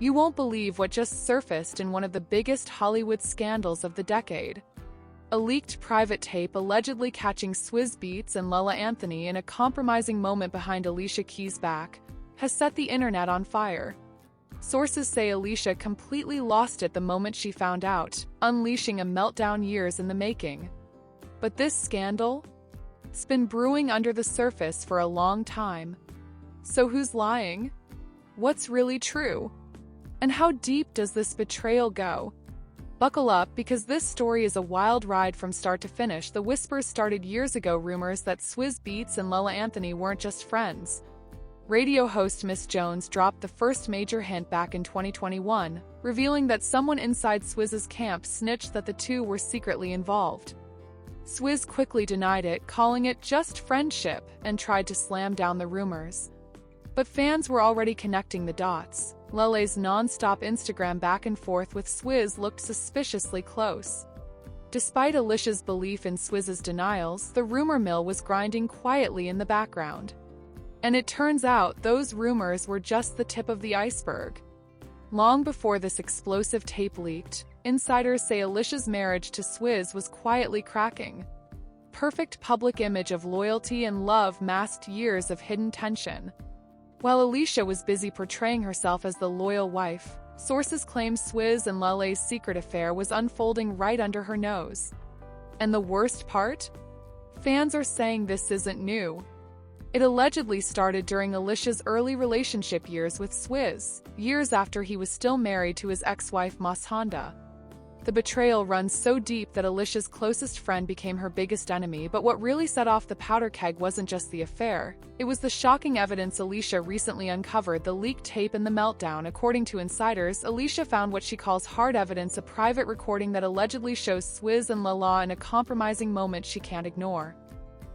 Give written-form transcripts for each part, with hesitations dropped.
You won't believe what just surfaced in one of the biggest Hollywood scandals of the decade. A leaked private tape allegedly catching Swizz Beatz and Lala Anthony in a compromising moment behind Alicia Keys' back has set the internet on fire. Sources say Alicia completely lost it the moment she found out, unleashing a meltdown years in the making. But this scandal? It's been brewing under the surface for a long time. So who's lying? What's really true? And how deep does this betrayal go? Buckle up, because this story is a wild ride from start to finish. The whispers started years ago, rumors that Swizz Beatz and Lala Anthony weren't just friends. Radio host Miss Jones dropped the first major hint back in 2021, revealing that someone inside Swizz's camp snitched that the two were secretly involved. Swizz quickly denied it, calling it just friendship, and tried to slam down the rumors. But fans were already connecting the dots. Lala's non-stop Instagram back and forth with Swizz looked suspiciously close. Despite Alicia's belief in Swizz's denials, the rumor mill was grinding quietly in the background. And it turns out those rumors were just the tip of the iceberg. Long before this explosive tape leaked, insiders say Alicia's marriage to Swizz was quietly cracking. Perfect public image of loyalty and love masked years of hidden tension. While Alicia was busy portraying herself as the loyal wife, sources claim Swizz and Lala's secret affair was unfolding right under her nose. And the worst part? Fans are saying this isn't new. It allegedly started during Alicia's early relationship years with Swizz, years after he was still married to his ex-wife Mas Honda. The betrayal runs so deep that Alicia's closest friend became her biggest enemy, but what really set off the powder keg wasn't just the affair. It was the shocking evidence Alicia recently uncovered, the leaked tape and the meltdown. According to insiders, Alicia found what she calls hard evidence, a private recording that allegedly shows Swizz and Lala in a compromising moment she can't ignore.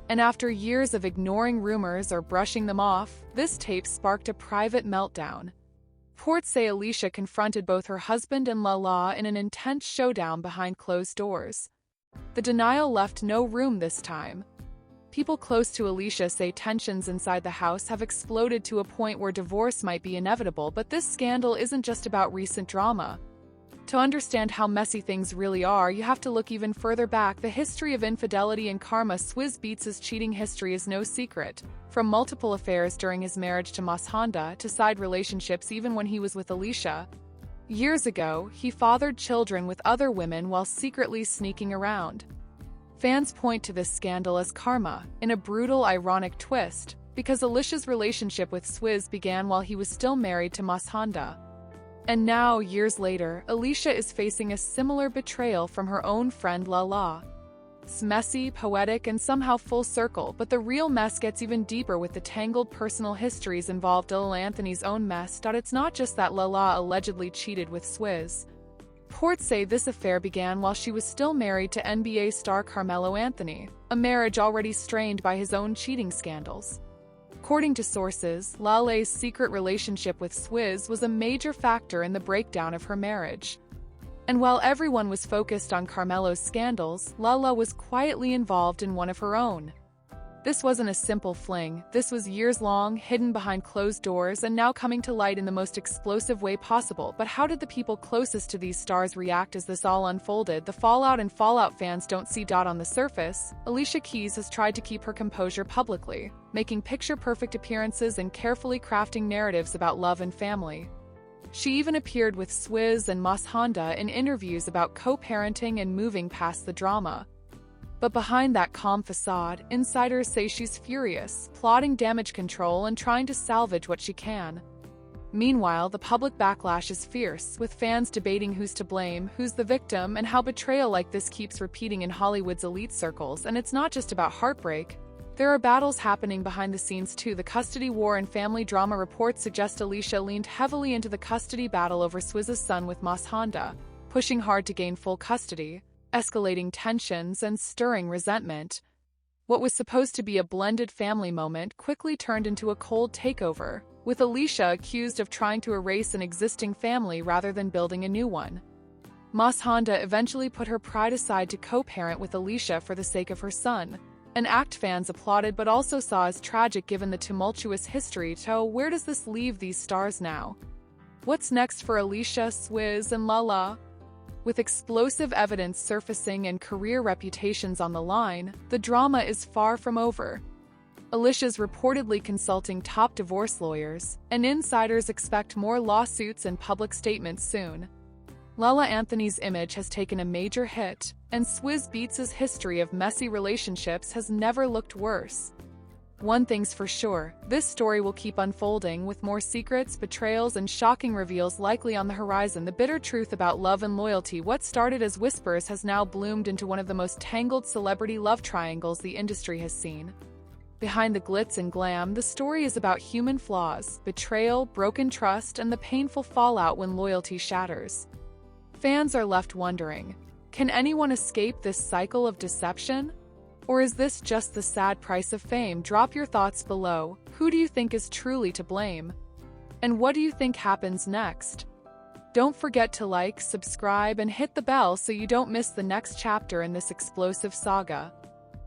And after years of ignoring rumors or brushing them off, this tape sparked a private meltdown. Reports say Alicia confronted both her husband and Lala in an intense showdown behind closed doors. The denial left no room this time. People close to Alicia say tensions inside the house have exploded to a point where divorce might be inevitable, but this scandal isn't just about recent drama. To understand how messy things really are, you have to look even further back. The history of infidelity and karma. Swizz Beatz's cheating history is no secret. From multiple affairs during his marriage to Mas Honda to side relationships even when he was with Alicia. Years ago, he fathered children with other women while secretly sneaking around. Fans point to this scandal as karma, in a brutal, ironic twist, because Alicia's relationship with Swizz began while he was still married to Mas Honda. And now, years later, Alicia is facing a similar betrayal from her own friend Lala. It's messy, poetic, and somehow full circle, but the real mess gets even deeper with the tangled personal histories involved. Lala Anthony's own mess. It's not just that Lala allegedly cheated with Swizz. Reports say this affair began while she was still married to NBA star Carmelo Anthony, a marriage already strained by his own cheating scandals. According to sources, Lala's secret relationship with Swizz was a major factor in the breakdown of her marriage. And while everyone was focused on Carmelo's scandals, Lala was quietly involved in one of her own. This wasn't a simple fling. This was years-long, hidden behind closed doors, and now coming to light in the most explosive way possible. But how did the people closest to these stars react as this all unfolded? The fallout and fallout fans don't see. On the surface, Alicia Keys has tried to keep her composure publicly, making picture-perfect appearances and carefully crafting narratives about love and family. She even appeared with Swizz and Mas Honda in interviews about co-parenting and moving past the drama. But behind that calm facade, insiders say she's furious, plotting damage control and trying to salvage what she can. Meanwhile, the public backlash is fierce, with fans debating who's to blame, who's the victim, and how betrayal like this keeps repeating in Hollywood's elite circles. And it's not just about heartbreak. There are battles happening behind the scenes too. The custody war and family drama. Reports suggest Alicia leaned heavily into the custody battle over Swizz's son with Mas Honda, pushing hard to gain full custody, escalating tensions and stirring resentment. What was supposed to be a blended family moment quickly turned into a cold takeover, with Alicia accused of trying to erase an existing family rather than building a new one. Mas Honda eventually put her pride aside to co-parent with Alicia for the sake of her son, an act fans applauded but also saw as tragic given the tumultuous history. So where does this leave these stars now? What's next for Alicia, Swizz, and Lala? With explosive evidence surfacing and career reputations on the line, the drama is far from over. Alicia's reportedly consulting top divorce lawyers, and insiders expect more lawsuits and public statements soon. Lala Anthony's image has taken a major hit, and Swizz Beatz' history of messy relationships has never looked worse. One thing's for sure, this story will keep unfolding with more secrets, betrayals, and shocking reveals likely on the horizon. The bitter truth about love and loyalty, what started as whispers, has now bloomed into one of the most tangled celebrity love triangles the industry has seen. Behind the glitz and glam, the story is about human flaws, betrayal, broken trust, and the painful fallout when loyalty shatters. Fans are left wondering, can anyone escape this cycle of deception? Or is this just the sad price of fame? Drop your thoughts below. Who do you think is truly to blame? And what do you think happens next? Don't forget to like, subscribe, and hit the bell so you don't miss the next chapter in this explosive saga.